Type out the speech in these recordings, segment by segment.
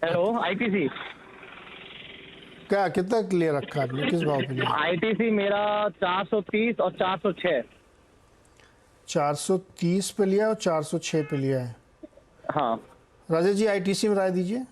Hello, ITC. क्या कितना ले रखा है आपने, किस भाव पे लिया? आईटीसी मेरा 430 और 406। 430 पे लिया और 406 पे लिया है। हाँ। राजेश जी आईटीसी में राय दीजिए।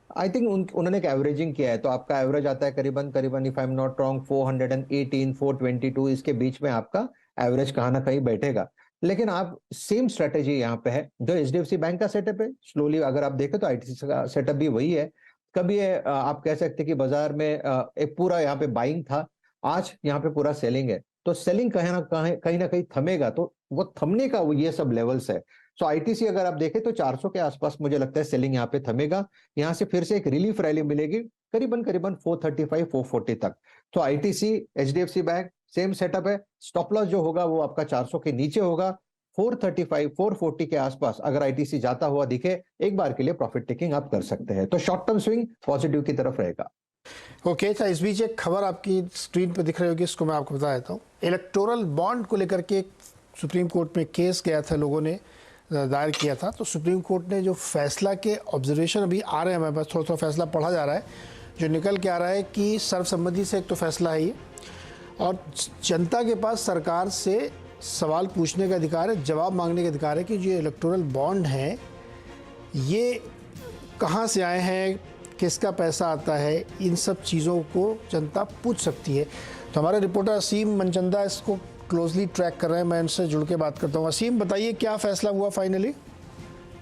आई थिंक उन्होंने एक एवरेजिंग किया है, तो आपका एवरेज आता है करीबन करीबन, if I am not wrong, 418 422, इसके बीच में आपका एवरेज कहाँ ना कहीं बैठेगा। लेकिन आप सेम स्ट्रेटेजी यहाँ पे है जो एचडीएफसी बैंक का सेटअप है। स्लोली अगर आप देखें तो आईटीसी का सेटअप भी वही है। कभी ये आप कह सकते हैं कि बाजार में एक पूरा यहाँ पे बाइंग था, आज यहाँ पे पूरा सेलिंग है। तो सेलिंग कहीं ना कहीं थमेगा, तो वो थमने का वो ये सब लेवल्स है। सो आईटीसी अगर आप देखें तो 400 के आसपास मुझे लगता है सेलिंग यहाँ पे थमेगा। यहाँ से फिर से एक रिलीफ रैली मिलेगी करीबन करीबन 435 440 तक। तो ITC HDFC bank same setup है। स्टॉप लॉस जो होगा वो आपका 400 के नीचे होगा। 435 440 के आसपास अगर आईटीसी जाता हुआ दिखे, एक बार के लिए प्रॉफिट टेकिंग आप कर सकते हैं। तो शॉर्ट टर्म स्विंग पॉजिटिव की तरफ रहेगा। ओके, अच्छा इस बीच एक खबर आपकी स्क्रीन पर दिख रही होगी, इसको मैं आपको बता देता हूँ। इलेक्टोरल बॉन्ड को लेकर के सुप्रीम कोर्ट में केस गया था, लोगों ने दायर किया था। तो सुप्रीम कोर्ट ने जो फैसला के ऑब्जर्वेशन अभी आ रहे हैं, हमारे पास थोड़ा थोड़ा फैसला पढ़ा जा रहा है, जो निकल के आ रहा है कि सर्वसम्मति से एक तो फैसला है ये, और जनता के पास सरकार से सवाल पूछने का अधिकार है, जवाब मांगने का अधिकार है कि जो इलेक्टोरल बॉन्ड हैं ये कहाँ से आए हैं, किसका पैसा आता है, इन सब चीज़ों को जनता पूछ सकती है। तो हमारे रिपोर्टर असीम मनचंदा इसको क्लोजली ट्रैक कर रहे हैं, मैं इनसे जुड़ के बात करता हूँ। असीम, बताइए क्या फैसला हुआ फाइनली?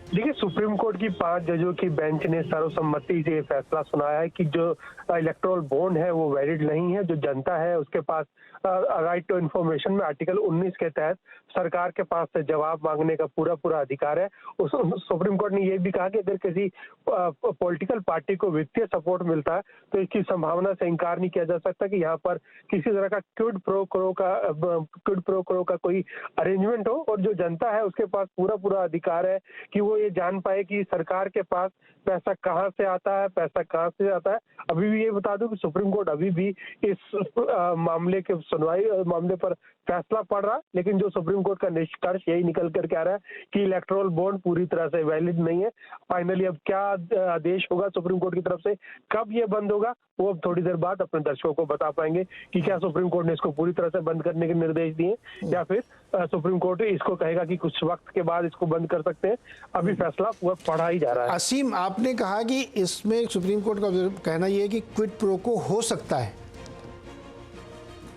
देखिए, सुप्रीम कोर्ट की 5 जजों की बेंच ने सर्वसम्मति से फैसला सुनाया है कि जो इलेक्टोरल बॉन्ड है वो वैलिड नहीं है। जो जनता है उसके पास राइट टू इन्फॉर्मेशन में आर्टिकल 19 के तहत सरकार के पास से जवाब मांगने का पूरा अधिकार है। उस सुप्रीम कोर्ट ने ये भी कहा कि अगर किसी पॉलिटिकल पार्टी को वित्तीय सपोर्ट मिलता है तो इसकी संभावना से इनकार नहीं किया जा सकता कि यहाँ पर किसी तरह का क्विड प्रो क्रो का कोई अरेंजमेंट हो, और जो जनता है उसके पास पूरा अधिकार है कि वो ये जान पाए कि सरकार के पास पैसा कहाँ से आता है, पैसा कहाँ से आता है। अभी भी ये बता दूं कि सुप्रीम कोर्ट अभी भी इस मामले के मामले पर फैसला पड़ रहा, लेकिन जो सुप्रीम कोर्ट का निष्कर्ष यही निकल कर आ रहा है कि इलेक्टोरल बॉन्ड पूरी तरह से वैलिड नहीं है। फाइनली अब क्या आदेश होगा सुप्रीम कोर्ट की तरफ से, कब ये बंद होगा, वो अब थोड़ी देर बाद अपने दर्शकों को बता पाएंगे कि क्या सुप्रीम कोर्ट ने इसको पूरी तरह से बंद करने के निर्देश दिए या फिर सुप्रीम कोर्ट इसको कहेगा कि कुछ वक्त के बाद इसको बंद कर सकते हैं। अभी फैसला पूरा पढ़ा ही जा रहा है। असीम, आपने कहा कि इसमें सुप्रीम कोर्ट का कहना यह है कि क्विड प्रो को हो सकता है।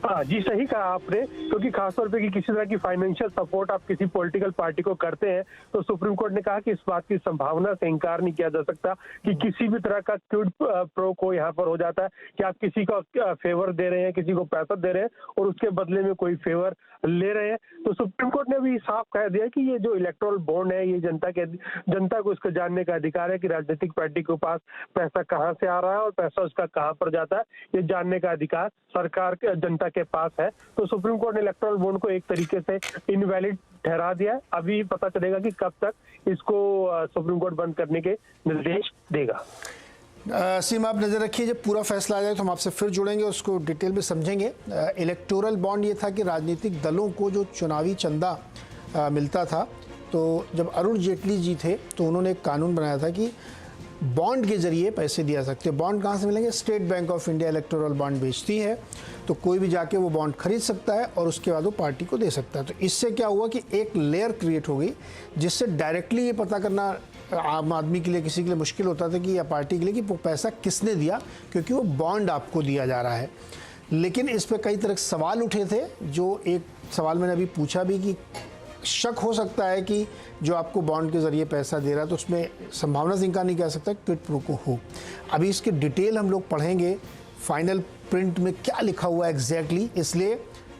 हाँ जी, सही कहा आपने, क्योंकि खासतौर पे कि किसी तरह की फाइनेंशियल सपोर्ट आप किसी पॉलिटिकल पार्टी को करते हैं तो सुप्रीम कोर्ट ने कहा कि इस बात की संभावना से इनकार नहीं किया जा सकता कि किसी भी तरह का क्विड प्रो को यहाँ पर हो जाता है कि आप किसी को फेवर दे रहे हैं, किसी को पैसा दे रहे हैं और उसके बदले में कोई फेवर ले रहे हैं। तो सुप्रीम कोर्ट ने भी साफ कह दिया कि ये जो इलेक्टोरल बॉन्ड है ये जनता को इसको जानने का अधिकार है कि राजनीतिक पार्टी के पास पैसा कहाँ से आ रहा है और पैसा उसका कहाँ पर जाता है, ये जानने का अधिकार सरकार जनता के पास है। तो सुप्रीम कोर्ट ने इलेक्टोरल बॉन्ड को एक तरीके से इनवैलिड ठहरा दिया है। अभी पता चलेगा कि कब तक इसको सुप्रीम कोर्ट बंद करने के निर्देश देगा। सीमा, आप नज़र रखिए, जब पूरा फैसला आ जाए तो हम आपसे फिर जुड़ेंगे, उसको डिटेल में समझेंगे। इलेक्टोरल बॉन्ड ये था कि राजनीतिक दलों को जो चुनावी चंदा मिलता था, तो जब अरुण जेटली जी थे तो उन्होंने एक कानून बनाया था कि बॉन्ड के जरिए पैसे दिया सकते हैं। बॉन्ड कहाँ से मिलेंगे? State bank of India electoral bond बेचती है, तो कोई भी जाके वो बॉन्ड खरीद सकता है और उसके बाद वो पार्टी को दे सकता है। तो इससे क्या हुआ कि एक लेयर क्रिएट हो गई, जिससे डायरेक्टली ये पता करना आम आदमी के लिए, किसी के लिए मुश्किल होता था कि या पार्टी के लिए कि वो पैसा किसने दिया, क्योंकि वो बॉन्ड आपको दिया जा रहा है। लेकिन इस पर कई तरह के सवाल उठे थे, जो एक सवाल मैंने अभी पूछा भी कि शक हो सकता है कि जो आपको बॉन्ड के ज़रिए पैसा दे रहा है तो उसमें संभावना से इनकार नहीं कर सकता क्विड प्रो को हो। अभी इसके डिटेल हम लोग पढ़ेंगे, फाइनल प्रिंट में क्या लिखा हुआ है एग्जैक्टली। इसलिए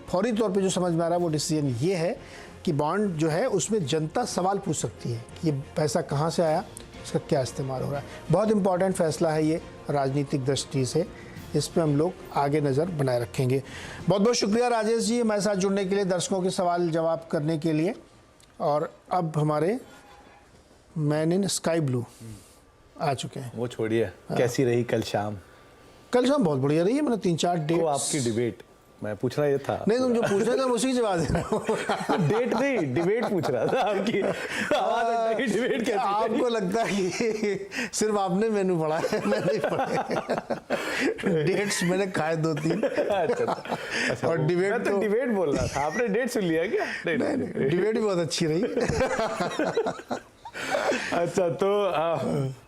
फौरी तौर पे जो समझ में आ रहा है वो डिसीजन ये है कि बॉन्ड जो है उसमें जनता सवाल पूछ सकती है कि ये पैसा कहाँ से आया, इसका क्या इस्तेमाल हो रहा है। बहुत इंपॉर्टेंट फैसला है ये राजनीतिक दृष्टि से, इस पर हम लोग आगे नज़र बनाए रखेंगे। बहुत बहुत शुक्रिया राजेश जी हमारे साथ जुड़ने के लिए, दर्शकों के सवाल जवाब करने के लिए। और अब हमारे मैन इन स्काई ब्लू आ चुके हैं। वो छोड़िए, कैसी रही कल शाम? कल शाम बहुत बढ़िया रही है। मैंने 3-4 डेट आपकी डिबेट मैं पूछना ये था। नहीं, तुम जो पूछ रहे थे मैं उसी की जवाब दे रहा हूँ। डेट नहीं, डिबेट पूछ रहा था आपकी। आवाज लगता है कि डिबेट कैसी आपको लगता है कि सिर्फ आपने मेनू पढ़ा है, मैं नहीं पढ़ा। डेट्स मैंने खाए 2-3। अच्छा, और डिबेट मैं तो डिबेट बोल रहा था, आपने डेट सुन लिया क्या? नहीं, डिबेट भी बहुत अच्छी रही। अच्छा, तो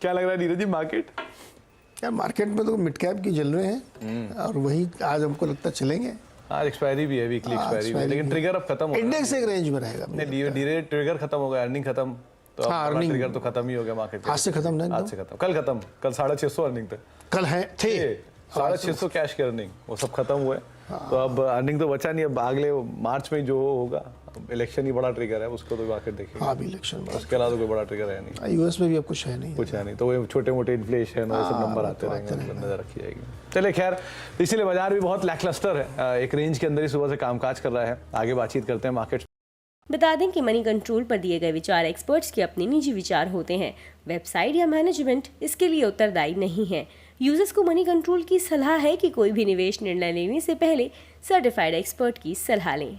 क्या लग रहा है नीरज जी मार्केट? यार मार्केट में तो मिड कैप की चल रहे हैं और वही आज हमको लगता है चलेंगे। आज एक्सपायरी भी है, वीकली एक्सपायरी भी है, लेकिन ट्रिगर अब खत्म हो गया। इंडेक्स एक रेंज में रहेगा। नहीं, धीरे ट्रिगर खत्म हो गया, अर्निंग खत्म, तो हाँ, अब अर्निंग ट्रिगर तो खत्म ही हो गया मार्केट। आज से खत्म नहीं, आज से खत्म, कल खत्म, कल 650 अर्निंग थे, कल है थे 650 कैश की अर्निंग, वो सब खत्म हुए। तो अब अर्निंग तो बचा नहीं, अब अगले मार्च में जो होगा, इलेक्शन ही बड़ा ट्रिगर है, उसको तो मार्केट देखेगा। हाँ, अभी इलेक्शन में उसके अलावा तो कोई बड़ा ट्रिगर है नहीं। यूएस में भी अब कुछ है नहीं। कुछ है नहीं, तो वो छोटे मोटे इन्फ्लेशन और सब नंबर आते रहेंगे, नजर रखी जाएगी। चलिए खैर, इसीलिए बाजार भी बहुत लैकलस्टर है, एक रेंज के अंदर ही सुबह से कामकाज कर रहा है। आगे बातचीत करते हैं मार्केट। बता दें कि मनी कंट्रोल पर दिए गए विचार एक्सपर्ट्स के अपने निजी विचार होते हैं। वेबसाइट या मैनेजमेंट इसके लिए उत्तरदायी नहीं है। यूजर्स को मनी कंट्रोल की सलाह है कि कोई भी निवेश निर्णय लेने से पहले सर्टिफाइड एक्सपर्ट की सलाह लें।